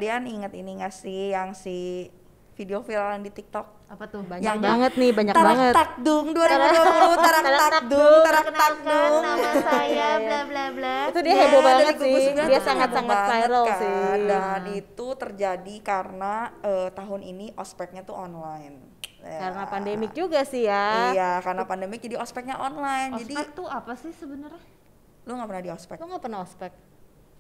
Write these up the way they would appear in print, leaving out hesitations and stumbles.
Kalian inget ini nggak sih yang si video viral di TikTok? Apa tuh? Banyak banget nih, banyak Tarak banget. takdung 2020, tarak takdung, tarak takdung. Nama saya bla bla bla. Itu dia heboh banget dari sih, gugus tugas dia tuh sangat-sangat heboh banget viral kan. sih. Dan itu terjadi karena tahun ini ospeknya tuh online. Karena pandemik juga sih ya. Iya, karena pandemik jadi ospeknya online. Ospek Jadi tuh apa sih sebenarnya? lu nggak pernah di ospek? Lo nggak pernah ospek?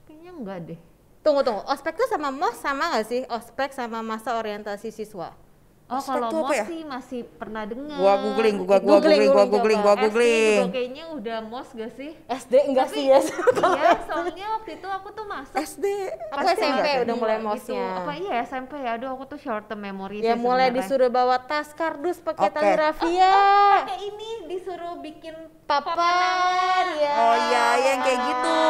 Kayaknya enggak deh. Tunggu, ospek tuh sama MOS sama nggak sih? Ospek sama masa orientasi siswa? Oh, Ospek kalau tuh apa MOS ya? sih masih pernah dengar. Gua googling. Googling SD juga kayaknya udah MOS gak sih? SD enggak sih ya? Iya, soalnya waktu itu aku tuh masuk SD. Aku pasti SMP nggak udah sih? mulai gitu. MOS-nya. Apa iya SMP ya? Aduh, aku tuh short term memory Ya sih mulai sebenarnya. disuruh bawa tas kardus pakai Oke. tali rafia. Pakai ini disuruh bikin Papan ya. Oh iya, yang kayak gitu.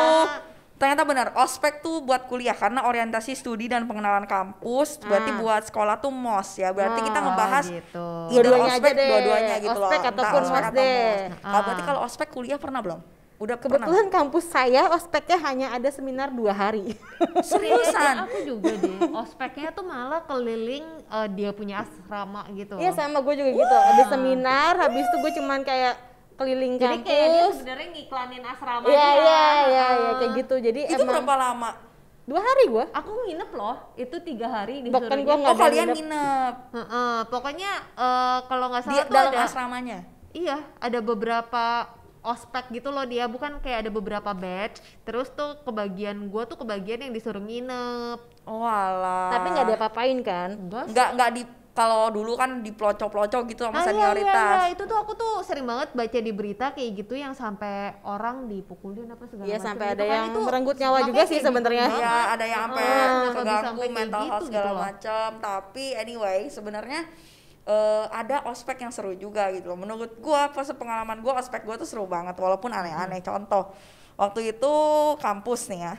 Ternyata benar, ospek tuh buat kuliah karena orientasi studi dan pengenalan kampus. Berarti buat sekolah tuh MOS ya. Berarti kita ngebahas gitu. either Dua-duanya ospek aja deh. dua-duanya gitu loh. Ospek Entah ataupun ospek MOS atau deh. MOS. Berarti kalau ospek kuliah pernah belum? Udah Kebetulan kampus saya ospeknya hanya ada seminar 2 hari. pernah? Seriusan? Aku juga deh. Ospeknya tuh malah keliling dia punya asrama gitu. Iya sama gue juga gitu. Ada seminar, habis itu gue cuman kayak keliling Jadi kayak dia kampus. sebenarnya ngiklanin asrama Iya kayak gitu. Jadi Itu emang berapa lama? 2 hari gue. Aku nginep loh, itu 3 hari Bahkan disuruhnya. gua nggak Oh ada kalian nginep. nginep Pokoknya kalau nggak di salah tuh dalam ada asramanya? iya ada beberapa ospek gitu loh, dia bukan kayak ada beberapa batch, terus tuh kebagian yang disuruh nginep. Oh alah. Tapi nggak ada apa-apain kan? Nggak di, kalau dulu kan di pelocok-pelocok gitu sama Iya, senioritas. itu tuh aku tuh sering banget baca di berita kayak gitu yang sampai orang dipukulin apa segala Iya macam sampai gitu ada kan. yang Itu merenggut nyawa makanya juga sih kayak sebenarnya. gitu. Iya, ada yang sampai kenapa bisa keganggu sampai kayak mental health gitu segala gitu loh. macam. Tapi anyway, sebenarnya ada ospek yang seru juga gitu loh. Menurut gua pas pengalaman gua ospek gua tuh seru banget walaupun aneh-aneh. Contoh, waktu itu kampus nih ya.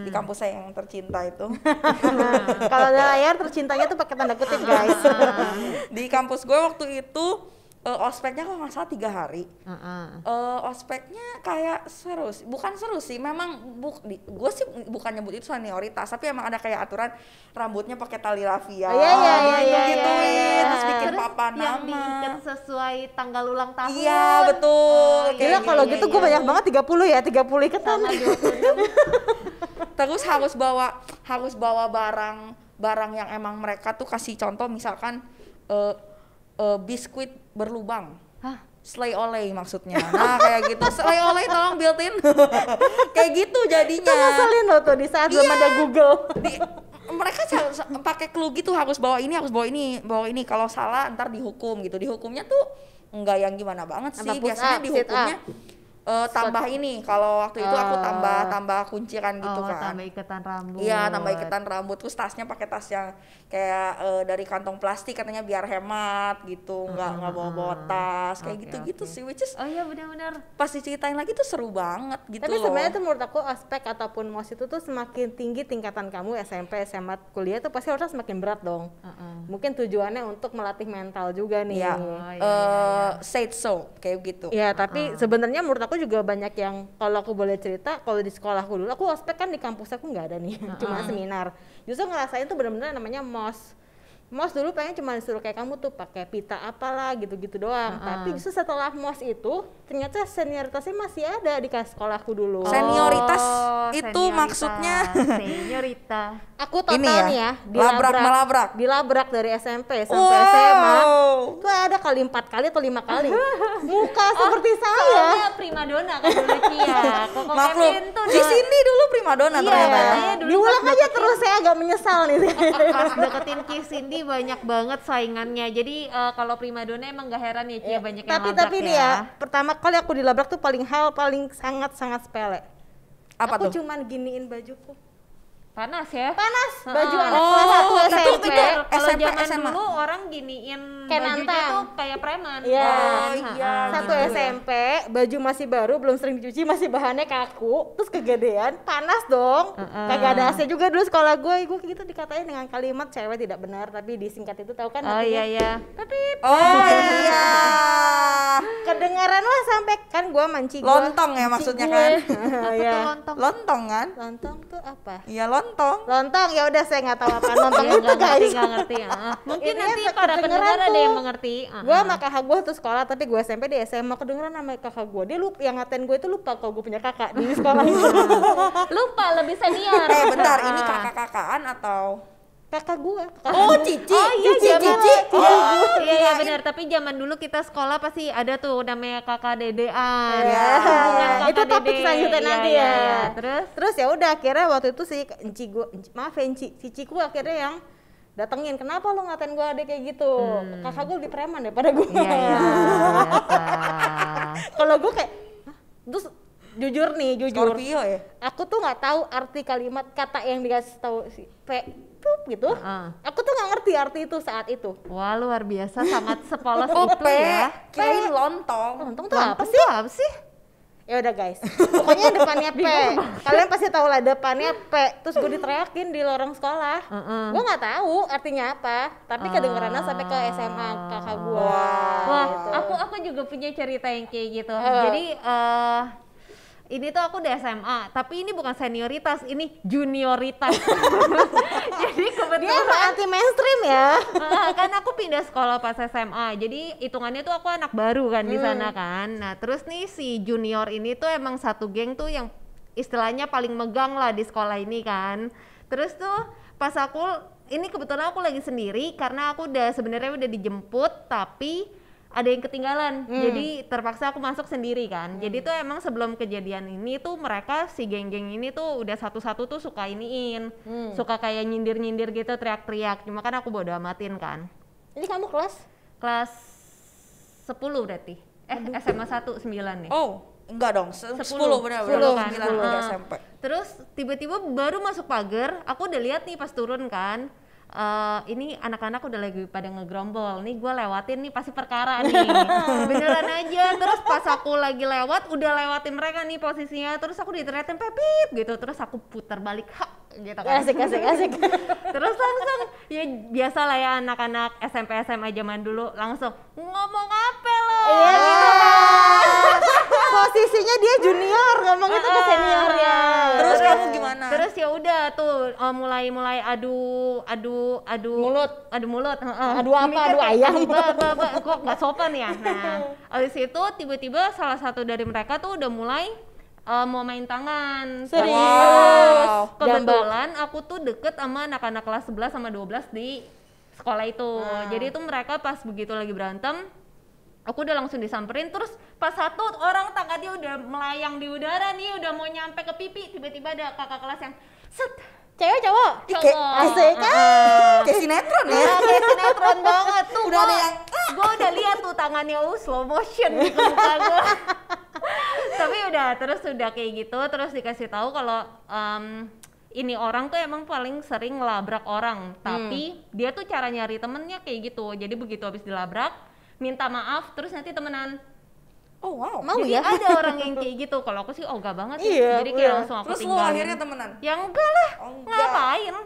Di kampus saya yang tercinta itu. Kalau ada layar tercintanya tuh pakai tanda kutip guys. Di kampus gue waktu itu ospeknya kalau nggak salah 3 hari. Ospeknya kayak seru sih, bukan seru sih, memang gue sih bukan nyebut itu senioritas, tapi emang ada kayak aturan rambutnya pakai tali rafia, gituin, terus bikin Terus papan yang nama. diikat sesuai tanggal ulang tahun. Iya betul. Oh, Kayak Gila kalau gitu gue banyak banget 30 ya, 30 iketan. sama 26. Terus harus bawa barang yang emang mereka tuh kasih contoh, misalkan biskuit berlubang. Hah? Slay olay maksudnya. Nah kayak gitu, slay olay tolong built-in. Kayak gitu jadinya. Itu ngeselin loh tuh di saat belum ada Google. Mereka pakai clue gitu, harus bawa ini, bawa ini. Kalau salah ntar dihukum gitu. Dihukumnya tuh enggak yang gimana banget sih. Apa push Biasanya up, sit dihukumnya tambah ini. Kalau waktu itu aku tambah kunciran gitu kan. Tambah ikatan rambut. Iya, tambah ikatan rambut. Terus tasnya pakai tas yang kayak dari kantong plastik, katanya biar hemat gitu, nggak bawa tas kayak gitu-gitu sih. Which is Oh iya benar-benar. pas diceritain lagi tuh seru banget gitu. Tapi loh. sebenarnya tuh menurut aku ospek ataupun MOS itu tuh semakin tinggi tingkatan kamu SMP, SMA, kuliah tuh pasti harusnya semakin berat dong. Mungkin tujuannya untuk melatih mental juga nih. Iya. iya. Said so kayak gitu. Ya tapi sebenarnya menurut aku juga banyak yang, kalau aku boleh cerita, kalau di sekolahku dulu, aku ospek kan di kampus aku nggak ada nih, cuma seminar. Justru ngerasain tuh benar-benar namanya MOS. MOS dulu pengen cuma disuruh kayak kamu tuh pakai pita apalah gitu-gitu doang. Tapi justru setelah MOS itu ternyata senioritasnya masih ada di sekolahku dulu. Senioritas itu Senioritas. maksudnya Seniorita. Aku total ini ya, nih ya, melabrak. dilabrak dari SMP sampai SMA. Itu ada kali 4 kali atau 5 kali. Muka seperti saya. Soalnya primadona kan dulu Cia. Koko Maklum, Kevin tuh di sini dulu primadona ternyata ya. Iya, dulu Diulang pas aja terus, saya agak menyesal nih. pas deketin Ki Cindy banyak banget saingannya. Jadi kalau primadona emang gak heran ya Cia banyak yang labrak Tapi nih ya, pertama kali aku dilabrak tuh paling sangat sepele. Apa aku tuh? cuman giniin bajuku. Panas ya? Panas, baju anak Oh, kelas 1 itu SMP. Kalau SMP, zaman SMA. dulu orang giniin Kayak bajunya nantang. tuh kayak preman. Iya. Oh, iya. Satu gitu ya. SMP, baju masih baru, belum sering dicuci, masih bahannya kaku, terus kegedean, panas dong. Kagak ada AC juga dulu sekolah gue gitu dikatain dengan kalimat cewek tidak benar, tapi disingkat itu tahu kan Oh artinya? iya iya. Pipip. Oh iya. kedengeran lah sampai kan gua manci gua. Lontong ya maksudnya kan? Apa Iya. tuh lontong? Lontong kan? Lontong tuh apa? Iya lontong. Lontong ya udah saya nggak tahu apa lontong Ya, itu guys. nggak ngerti. Mungkin Ini nanti efek para kedengeran pendengar ada tuh. yang mengerti. Gue sama kakak gue tuh sekolah tapi gue SMP di SMA kedengeran sama kakak gue. Dia lupa yang ngatain gue itu lupa kalau gue punya kakak di sekolah itu. Lupa lebih senior. Bentar, ini kakak-kakaan atau? Kakak gue. Oh, Cici. Oh iya, Cici, zaman Cici. iya benar, tapi zaman dulu kita sekolah pasti ada tuh namanya kakak dedean. Iya. Kakak Itu topik dede. selanjutnya Iya, nanti iya, ya. iya. Terus ya udah akhirnya waktu itu si Cici gue akhirnya yang datengin, kenapa lo ngatain gue adek kayak gitu? Kakak gue lebih preman daripada gue. iya biasa. Kalau gue kayak, "Hah?" Terus jujur Scorpio ya? aku tuh nggak tahu arti kalimat kata yang dikasih tahu si pup gitu. Aku tuh nggak ngerti arti itu saat itu. Wah luar biasa, sangat sepolos Oh, itu ya. Kirain lontong. Lontong tuh apa Lontong sih? tuh apa sih? Ya udah guys, pokoknya depannya P. Kalian pasti tahu lah depannya P. Terus gue diteriakin di lorong sekolah. Gue nggak tahu artinya apa, tapi kedengerannya sampai ke SMA kakak gue. Wah, gitu. aku juga punya cerita yang kayak gitu. Jadi ini tuh aku udah SMA, tapi ini bukan senioritas, ini junioritas. Jadi Dia kebetulan emang anti mainstream ya. kan aku pindah sekolah pas SMA, jadi hitungannya tuh aku anak baru kan di sana kan. Nah terus nih si junior ini tuh emang satu geng tuh yang istilahnya paling megang lah di sekolah ini kan. Terus tuh pas ini kebetulan aku lagi sendiri karena aku sebenarnya udah dijemput tapi ada yang ketinggalan, jadi terpaksa aku masuk sendiri kan. Jadi tuh emang sebelum kejadian ini tuh mereka si geng-geng ini tuh udah satu-satu tuh suka iniin, suka kayak nyindir-nyindir gitu, teriak-teriak. Cuma kan aku bodo amatin kan. Jadi kamu kelas? Kelas 10 berarti, SMA 1 9 nih. Oh, enggak dong. 10 benar 10 kan. 9 SMP. Terus tiba-tiba baru masuk pagar, aku udah lihat nih pas turun kan. Ini anak-anak udah lagi pada ngegrombol nih, gue lewatin nih pasti perkara nih. Beneran aja. Terus pas aku lagi lewat udah lewatin mereka nih posisinya, terus aku diteriakin pepip gitu, terus aku putar balik gitu kan. Asik. Terus langsung ya biasa lah ya anak-anak SMP SMA zaman dulu langsung ngomong apa lo gitu kan. Posisinya dia junior, ngomong itu ke senior ya. Terus kamu gimana? Terus ya udah tuh mulai adu Mulut. Adu apa? Adu ayam. Kok nggak sopan ya. Nah abis itu tiba-tiba salah satu dari mereka tuh udah mulai mau main tangan. Serius? Wow. Kebetulan aku tuh deket sama anak-anak kelas 11 sama 12 di sekolah itu. Jadi itu mereka pas begitu lagi berantem, aku udah langsung disamperin. Terus pas satu orang tangannya udah melayang di udara nih, udah mau nyampe ke pipi, tiba-tiba ada kakak kelas yang set. Cewek cowok? Asik Kayak sinetron ya? kayak sinetron banget tuh. Udah ada yang gue udah lihat tuh tangannya slow motion di muka gue. Tapi terus udah kayak gitu, terus dikasih tahu kalau ini orang tuh emang paling sering ngelabrak orang, tapi dia tuh cara nyari temennya kayak gitu. Jadi begitu habis dilabrak, minta maaf, terus nanti temenan. Oh wow. Mau Jadi ya? ada orang yang kayak gitu. Kalau aku sih ogah banget sih. Iya, Jadi kayak iya. langsung aku Terus lu tinggalin. akhirnya temenan? Ya enggak lah. Oh, enggak. Ngapain?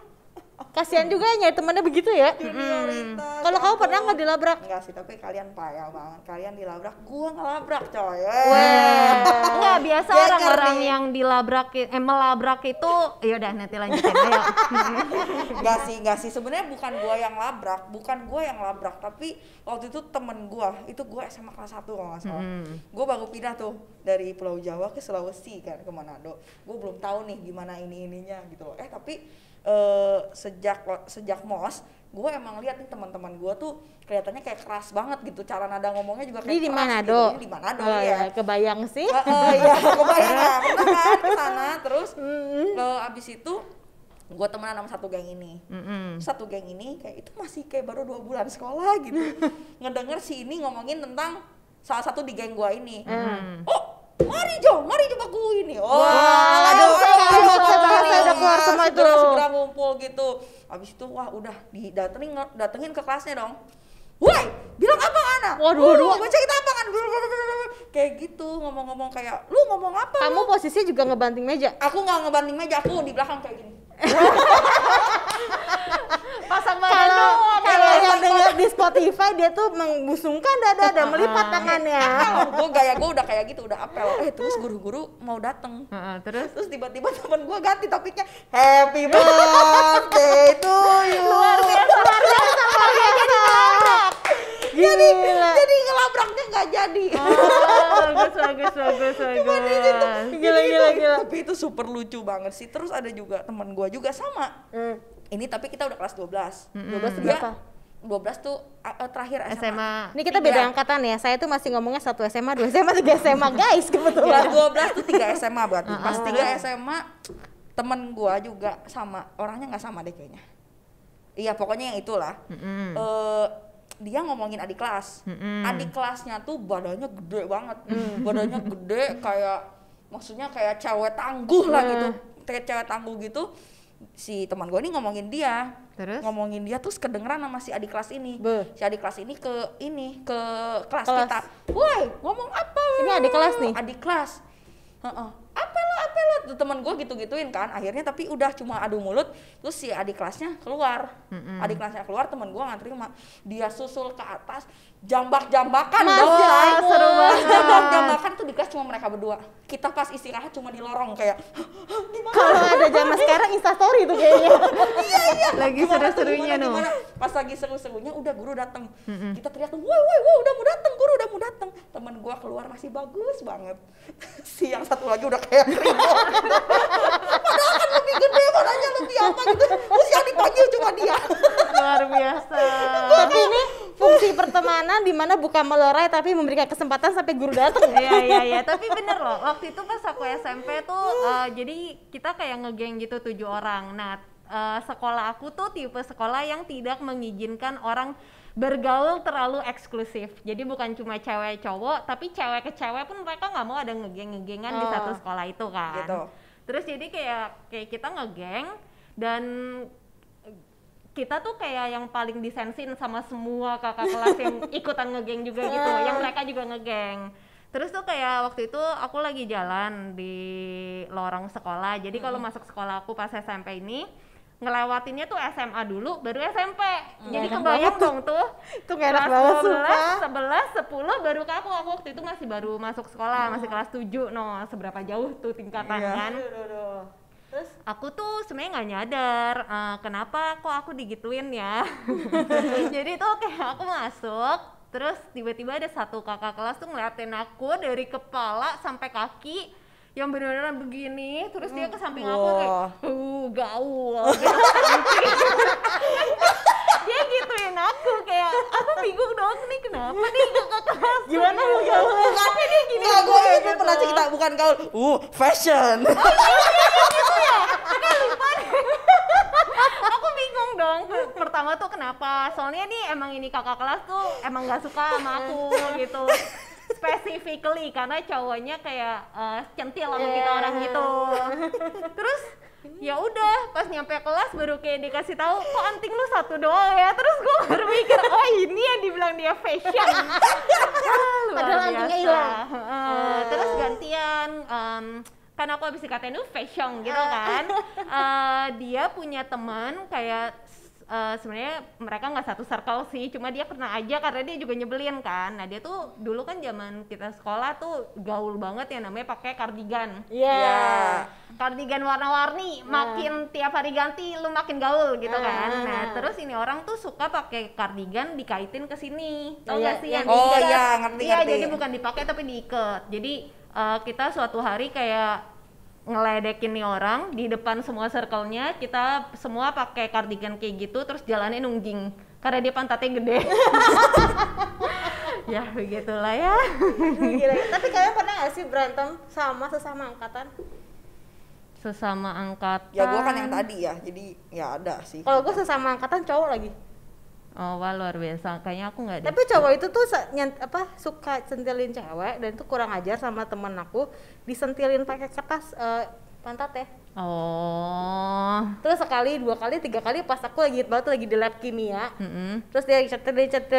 Kasihan juga nyari temennya begitu ya. Junioritas. Kalau kamu pernah nggak dilabrak? Enggak sih, tapi kalian payah banget. Kalian dilabrak, gua ngelabrak coy. Enggak, biasa Geger orang-orang nih. yang melabrak itu ya udah nanti lanjutin ayo. Enggak sih. Sebenarnya bukan gua yang labrak, tapi waktu itu temen gua, itu gua SMA kelas 1 kalau nggak salah. Gua baru pindah tuh dari Pulau Jawa ke Sulawesi kan, ke Manado. Gua belum tahu nih gimana ininya gitu loh. Tapi sejak MOS, gue emang lihat nih teman-teman gue tuh kelihatannya kayak keras banget gitu, cara nada ngomongnya juga kayak Ini di keras Manado. gitu. Ini di Manado ya. Kebayang sih. Iya, kebayang lah, pernah kan ke sana. Terus abis itu gue temenan sama satu geng ini. Satu geng ini kayak itu masih kayak baru 2 bulan sekolah gitu. Ngedenger si ini ngomongin tentang salah satu di geng gue ini. Oh, mari coba aku ini. Aduh, saya udah keluar semua tuh. Segera ngumpul gitu. Abis itu wah udah datengin ke kelasnya dong. Woi, bilang apa Ana? Waduh. Baca kita apa kan? Kayak gitu ngomong-ngomong kayak, lu ngomong apa? Kamu posisinya juga ngebanting meja. Aku nggak ngebanting meja, aku di belakang kayak gini. Pasang badan doang. Kalau yang dengar di Spotify dia tuh membusungkan dada dan melipat tangannya. Gue gaya gue udah kayak gitu, udah apel. Terus guru-guru mau dateng. Terus tiba-tiba temen gue ganti topiknya Happy birthday to you. Luar biasa. Jadi ngelabraknya nggak jadi. Bagus. Gila. Tapi itu super lucu banget sih. Terus ada juga teman gue juga sama. Ini tapi kita udah kelas 12. 12 Dia berapa? 12 tuh terakhir SMA. Ini kita beda angkatan ya. Saya tuh masih ngomongnya 1 SMA, 2 SMA, 3 SMA guys kebetulan. Kelas 12 tuh 3 SMA berarti. Pas 3 SMA temen gue juga sama. Orangnya nggak sama deh kayaknya. Iya pokoknya yang itulah. Dia ngomongin adik kelas. Adik kelasnya tuh badannya gede banget. Badannya gede kayak maksudnya kayak cewek tangguh lah gitu. Kayak cewek tangguh gitu. Si teman gue ini ngomongin dia. Ngomongin dia terus kedengeran sama si adik kelas ini. Si adik kelas ini ke kelas kita. Woi, ngomong apa? Ini adik kelas nih. Adik kelas. Apa lo teman gue gitu-gituin kan. Akhirnya tapi udah cuma adu mulut. Terus si adik kelasnya keluar. Adik kelasnya keluar, teman gue nggak terima. Dia susul ke atas, jambak-jambakan. Seru banget. Jambak-jambakan tuh di kelas cuma mereka berdua. Kita pas istirahat cuma di lorong kayak Kalau ada zaman sekarang Instastory tuh kayaknya. Iya. Lagi seru-serunya no. Pas lagi seru-serunya udah guru datang. Kita teriak tuh, woi udah mau datang, guru udah mau datang. Teman gue keluar masih bagus banget. Si yang satu lagi udah kayak krimbo. Padahal kan lebih gede, badannya lebih apa gitu. Terus yang dipanggil cuma dia. Luar biasa. Tapi ini fungsi pertemanan di mana bukan melerai tapi memberikan kesempatan sampai guru datang. Iya, tapi bener loh. Waktu itu pas aku SMP tuh jadi kita kayak ngegeng gitu 7 orang. Nah, sekolah aku tuh tipe sekolah yang tidak mengizinkan orang bergaul terlalu eksklusif. Jadi bukan cuma cewek cowok, tapi cewek ke cewek pun mereka nggak mau ada ngegeng-ngegengan di satu sekolah itu kan. Gitu. Terus jadi kayak kita ngegeng dan kita tuh kayak yang paling disensin sama semua kakak kelas yang ikutan ngegeng juga gitu, yang mereka juga ngegeng. Terus tuh kayak waktu itu aku lagi jalan di lorong sekolah, jadi kalau masuk sekolah aku pas SMP ini, ngelewatinnya tuh SMA dulu, baru SMP. Jadi kebayang dong tuh, Itu gak enak banget sumpah. 11, 10 baru ke aku waktu itu masih baru masuk sekolah, masih kelas 7, no seberapa jauh tuh tingkatan kan. Terus aku tuh sebenarnya nggak nyadar kenapa kok aku digituin ya. Jadi tuh kayak aku masuk, terus tiba-tiba ada satu kakak kelas tuh ngeliatin aku dari kepala sampai kaki yang benar-benar begini, terus dia ke samping aku kayak gaul gitu. Dia gituin aku kayak aku bingung dong nih kenapa nih kakak kelas Gimana lu gaulnya? tapi dia gini Nggak, gue itu pernah cerita bukan gaul. Fashion. Aku bingung dong. Pertama tuh kenapa? Soalnya nih emang ini kakak kelas tuh emang nggak suka sama aku gitu. Specifically karena cowoknya kayak centil sama kita orang gitu. Terus ya udah pas nyampe kelas baru kayak dikasih tahu kok anting lu satu doang ya. Terus gue baru mikir oh ini yang dibilang dia fashion. Luar Padahal antingnya hilang. Terus gantian kan aku habis dikatain lu fashion gitu kan. Dia punya teman kayak sebenarnya mereka nggak satu circle sih, cuma dia pernah aja karena dia juga nyebelin kan. Nah dia tuh dulu kan zaman kita sekolah tuh gaul banget yang namanya pakai kardigan. Iya. Kardigan warna-warni, makin tiap hari ganti lu makin gaul gitu kan. Nah terus ini orang tuh suka pakai kardigan dikaitin ke sini, tau gak sih yang Oh diikat? iya, ngerti. Iya jadi bukan dipakai tapi diikat. Jadi kita suatu hari kayak ngeledekin nih orang di depan semua circle-nya, kita semua pakai kardigan kayak gitu terus jalannya nungging karena dia pantatnya gede. Ya begitulah ya. Gila. Tapi kalian pernah gak sih berantem sama sesama angkatan? Sesama angkatan. Ya gue kan yang tadi ya, jadi ya ada sih. Kalau gue sesama angkatan cowok lagi. Oh wah luar biasa, kayaknya aku nggak deh. Tapi cowok itu tuh suka sentilin cewek dan itu kurang ajar sama temen aku, disentilin pakai kertas pantat ya. Oh. Terus sekali, 2 kali, 3 kali pas aku lagi banget lagi di lab kimia. Terus dia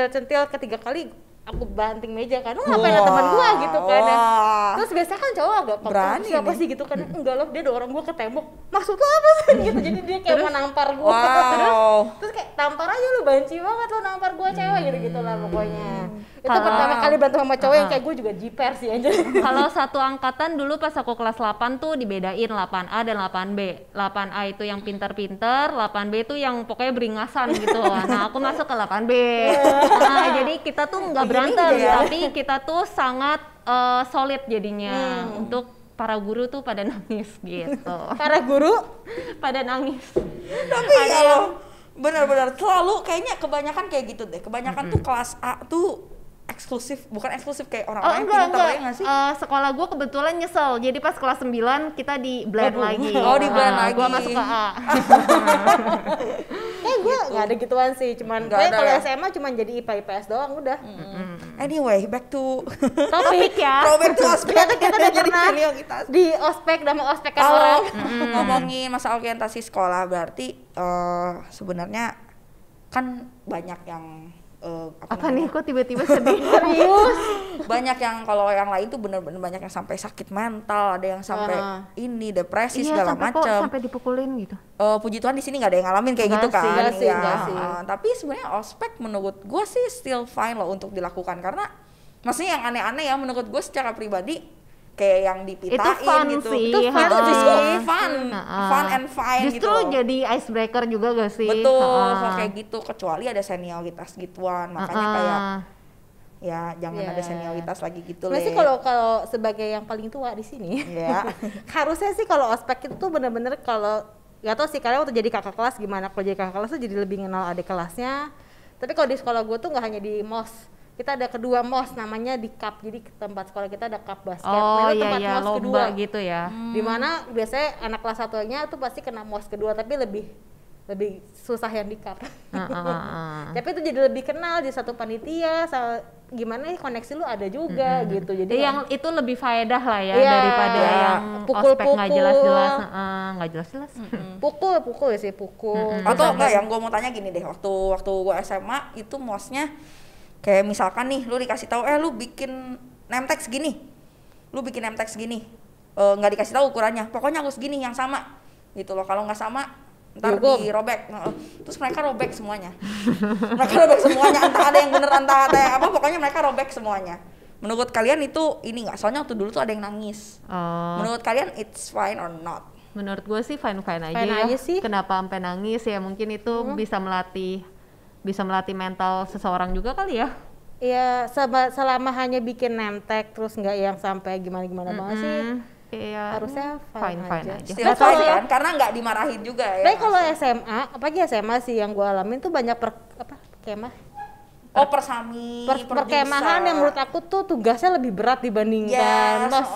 centil ketiga kali aku banting meja kan, ngapain ada teman gua gitu kan. Terus biasanya kan cowok agak berani siapa sih gitu kan, enggak loh dia dorong gua ke tembok, maksud lo apa sih gitu, jadi dia kayak mau nampar gua. Terus kayak tampar aja lu, banci banget lo nampar gua cewek gitu lah pokoknya. Itu pertama kali berantem sama cowok yang kayak gue juga jiper sih aja. Kalau satu angkatan dulu pas aku kelas 8 tuh dibedain 8A dan 8B. 8A itu yang pinter-pinter, 8B itu yang pokoknya beringasan gitu. Nah, aku masuk ke 8B. Nah, jadi kita tuh nggak berantem, tapi kita tuh sangat solid jadinya. Untuk para guru tuh pada nangis gitu. Para guru pada nangis. Tapi ada yang benar-benar selalu kayaknya kebanyakan kayak gitu deh. Kebanyakan tuh kelas A tuh eksklusif, bukan eksklusif kayak orang-orang yang pintar ya nggak sih? Sekolah gue kebetulan nyesel, jadi pas kelas 9 kita di blend lagi. Di blend lagi. Gue masuk ke A. Gue nggak ada gituan sih, cuman gue kalau SMA cuman jadi IPA IPS doang udah. Anyway, back to topik ya. Back to ospek. Kita udah pernah di ospek dan mau ospekkan orang. Ngomongin masa orientasi sekolah, berarti sebenarnya kan banyak yang apa nih kok tiba-tiba sedih? Serius? Banyak yang kalau yang lain tuh bener-bener banyak yang sampai sakit mental, ada yang sampai ini depresi segala macam. Sampai dipukulin gitu. Puji Tuhan di sini nggak ada yang ngalamin kayak gitu kan. Enggak sih. Tapi sebenarnya ospek menurut gue sih still fine loh untuk dilakukan, karena maksudnya yang aneh-aneh ya menurut gue secara pribadi kayak yang dipitain itu fun gitu. Sih. Itu justru fun and fine justru gitu. Jadi icebreaker juga gak sih? Betul, kayak gitu, kecuali ada senioritas gituan, makanya kayak ya jangan ada senioritas lagi gitu. Sebenarnya sih kalau sebagai yang paling tua di sini, harusnya sih kalau ospek itu tuh bener-bener kalau nggak tahu sih kalian waktu jadi kakak kelas gimana, kalau jadi kakak kelas tuh jadi lebih kenal adik kelasnya. Tapi kalau di sekolah gue tuh nggak hanya di MOS, kita ada kedua MOS namanya di CUP, jadi tempat sekolah kita ada CUP basket. Itu tempat MOS lomba kedua gitu ya. Dimana biasanya anak kelas satunya tuh pasti kena MOS kedua, tapi lebih susah yang di CUP. Tapi itu jadi lebih kenal di satu panitia, gimana koneksi lu ada juga gitu. Jadi yang itu lebih faedah lah ya daripada yang ospek nggak jelas-jelas. Nggak jelas-jelas. Pukul sih. Atau enggak, yang gue mau tanya gini deh, waktu gue SMA itu MOS-nya kayak misalkan nih, lu dikasih tahu, lu bikin name tag segini, nggak dikasih tahu ukurannya, pokoknya harus gini yang sama, gitu loh. Kalau nggak sama, ntar dirobek. Terus mereka robek semuanya. Entah ada yang bener, entah ada yang apa, pokoknya mereka robek semuanya. Menurut kalian itu ini nggak? Soalnya waktu dulu tuh ada yang nangis. Menurut kalian it's fine or not? Menurut gue sih fine aja sih. Kenapa sampai nangis ya? Mungkin itu bisa melatih mental seseorang juga kali ya. Iya, selama hanya bikin name tag terus nggak yang sampai gimana banget sih. Harusnya fine aja. Still fine kan? Karena nggak dimarahin juga ya. Tapi kalau SMA, apalagi SMA sih yang gue alamin tuh banyak kemah. Perkemahan yang menurut aku tuh tugasnya lebih berat dibandingkan MOS.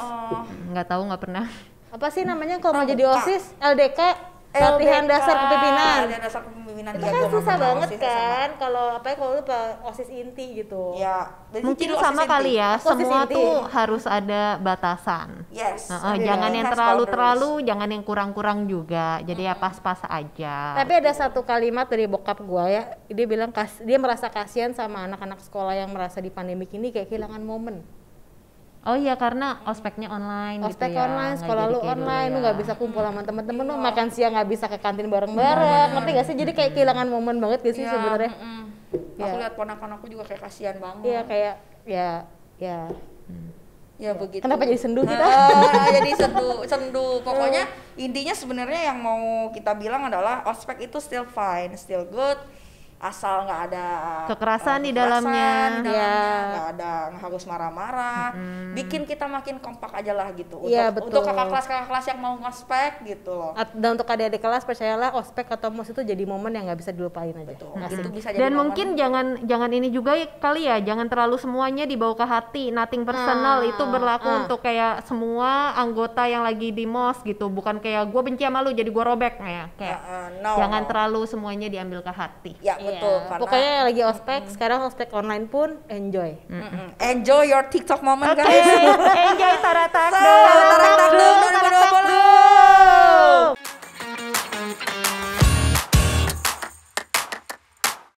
Nggak tahu, nggak pernah. Apa sih namanya kalau mau jadi OSIS? LDK. Latihan dasar kepemimpinan. Itu kan susah banget kan kalau lu OSIS inti gitu. Ya, mungkin sama kali ya, semua tuh harus ada batasan. Jangan yang terlalu, jangan yang kurang-kurang juga. Jadi ya pas-pas aja. Tapi ada satu kalimat dari bokap gua ya, dia bilang dia merasa kasihan sama anak-anak sekolah yang merasa di pandemi ini kayak kehilangan momen. Oh iya, karena ospeknya online gitu ya. Ospek online, sekolah lu online, lu nggak bisa kumpul sama temen-temen lu, makan siang nggak bisa ke kantin bareng-bareng, ngerti gak sih? Jadi kayak kehilangan momen banget gak sih sebenarnya? Aku lihat ponakan aku juga kayak kasihan banget. Iya kayak ya begitu. Kenapa jadi sendu kita? Jadi sendu. Pokoknya intinya sebenarnya yang mau kita bilang adalah ospek itu still fine, still good. Asal nggak ada kekerasan di dalamnya, nggak harus marah-marah, bikin kita makin kompak aja lah gitu. Untuk kakak kelas yang mau ngospek gitu loh. Dan untuk adik-adik kelas, percayalah ospek atau MOS itu jadi momen yang nggak bisa dilupain aja. Itu bisa jadi dan momen. Mungkin jangan ini juga kali ya, jangan terlalu semuanya dibawa ke hati, nothing personal. Itu berlaku untuk kayak semua anggota yang lagi di MOS gitu, bukan kayak gue benci sama lu jadi gue robek ya. Jangan terlalu semuanya diambil ke hati. Betul, pokoknya lagi ospek, sekarang ospek online pun enjoy. Enjoy your TikTok moment guys. Enjoy Taratak 2020.